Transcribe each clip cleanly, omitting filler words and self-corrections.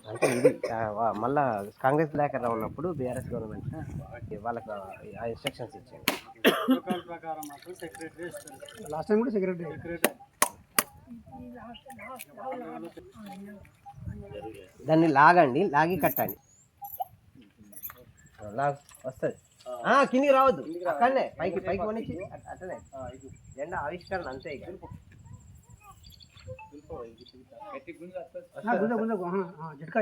అంటే ఇది మళ్ళా కాంగ్రెస్ లేఖర్ ఉన్నప్పుడు బీఆర్ఎస్ గవర్నమెంట్ వాళ్ళకి ఆ ఇన్స్ట్రక్షన్స్ ఇచ్చారు. లాస్ట్ టైం కూడా సెక్రటరీ దాన్ని లాగండి, లాగి కట్టండి, లాగ్ వస్తుంది. కిందికి రావద్దు, అక్కడనే పైకి పైకి కొనిచ్చి అట్లనే జెండా ఆవిష్కరణ అంతే. ఇక జట్కా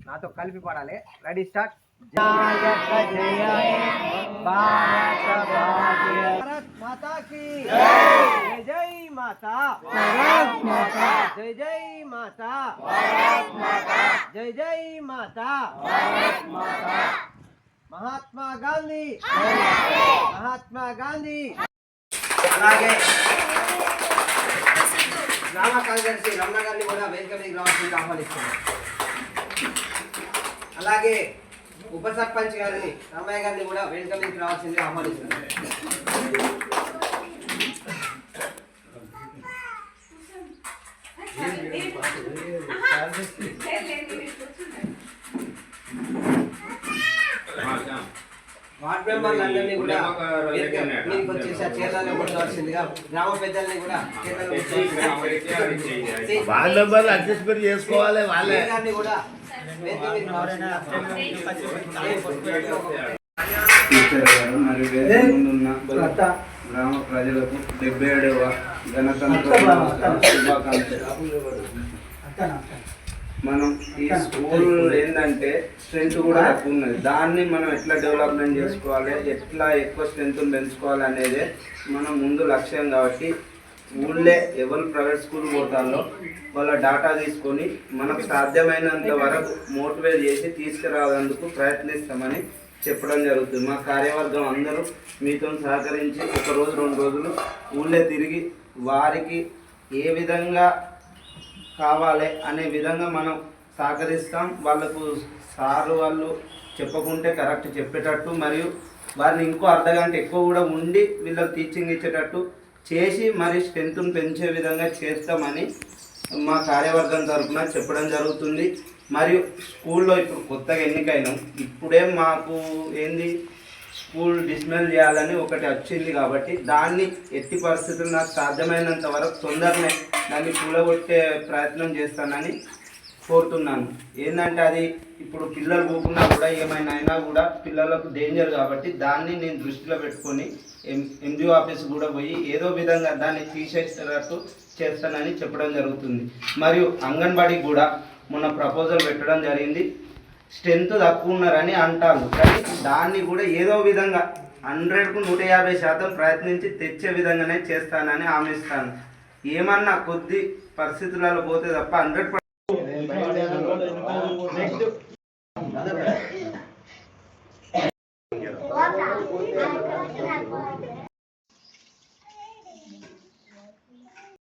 నాతో కలిపి పడాలి. Ready start. भारत माता की जय, जय माता, जय जय माता, जय जय माता, महात्मा गांधी, महात्मा गांधी. అలాగే గ్రామ కార్యదర్శి రమణ గారిని కూడా వేదిక మీదకి రావాల్సిందిగా ఆహ్వానిస్తున్నాను. అలాగే ఉప సర్పంచ్ గారిని రామయ్య గారిని కూడా వేదిక మీదకి రావాల్సిందిగా ఆహ్వానిస్తున్నాను. వార్డ్ మెంబర్లందరినీ కూడా మీకు వచ్చేసి చేతులను కొట్టవలసిందిగా, గ్రామ పెద్దల్ని కూడా అడ్జస్ట్మెంట్ చేసుకోవాలి. వాళ్ళే కూడా గ్రామ ప్రజలకు 77వ గణతంత్ర శుభాకాంక్షలు. మనం ఈ స్కూల్ ఏంటంటే స్ట్రెంత్ కూడా తక్కువ ఉన్నది. దాన్ని మనం ఎట్లా డెవలప్మెంట్ చేసుకోవాలి, ఎట్లా ఎక్కువ స్ట్రెంత్ పెంచుకోవాలి అనేదే మనం ముందు లక్ష్యం. కాబట్టి ఊళ్ళే ఎవరు ప్రైవేట్ స్కూల్ పోతారో వాళ్ళ డాటా తీసుకొని మనకు సాధ్యమైనంత వరకు మోటివేట్ చేసి తీసుకురావడానికి ప్రయత్నిస్తామని చెప్పడం జరుగుతుంది. మా కార్యవర్గం అందరూ మీతో సహకరించి 1 రోజు 2 రోజులు ఊళ్ళే తిరిగి వారికి ఏ విధంగా కావాలి అనే విధంగా మనం సహకరిస్తాం. వాళ్ళకు సారు వాళ్ళు చెప్పకుంటే కరెక్ట్ చెప్పేటట్టు, మరియు వారిని ఇంకో అర్ధగంట ఎక్కువ కూడా ఉండి వీళ్ళకి టీచింగ్ ఇచ్చేటట్టు చేసి మరి స్ట్రెంత్ను పెంచే విధంగా చేస్తామని మా కార్యవర్గం తరఫున చెప్పడం జరుగుతుంది. మరియు స్కూల్లో ఇప్పుడు కొత్తగా ఎన్నికైనాం, ఇప్పుడే మాకు ఏంది స్కూల్ డిస్మెల్ చేయాలని ఒకటి వచ్చింది. కాబట్టి దాన్ని ఎట్టి పరిస్థితులు నాకు సాధ్యమైనంత వరకు తొందరనే దాన్ని కూలగొట్టే ప్రయత్నం చేస్తానని కోరుతున్నాను. ఏంటంటే అది ఇప్పుడు పిల్లలు పోకున్నా కూడా ఏమైనా అయినా కూడా పిల్లలకు డేంజర్. కాబట్టి దాన్ని నేను దృష్టిలో పెట్టుకొని ఎండిఓ ఆఫీస్ కూడా పోయి ఏదో విధంగా దాన్ని తీసేసేటట్టు చేస్తానని చెప్పడం జరుగుతుంది. మరియు అంగన్వాడీకి కూడా మొన్న ప్రపోజల్ పెట్టడం జరిగింది. స్ట్రెంత్ తక్కువ ఉన్నారని అంటారు, కానీ దాన్ని కూడా ఏదో విధంగా 100కు 150% ప్రయత్నించి తెచ్చే విధంగానే చేస్తానని హామీ ఇస్తాను. ఏమన్నా కొద్ది పరిస్థితులలో పోతే తప్ప 100%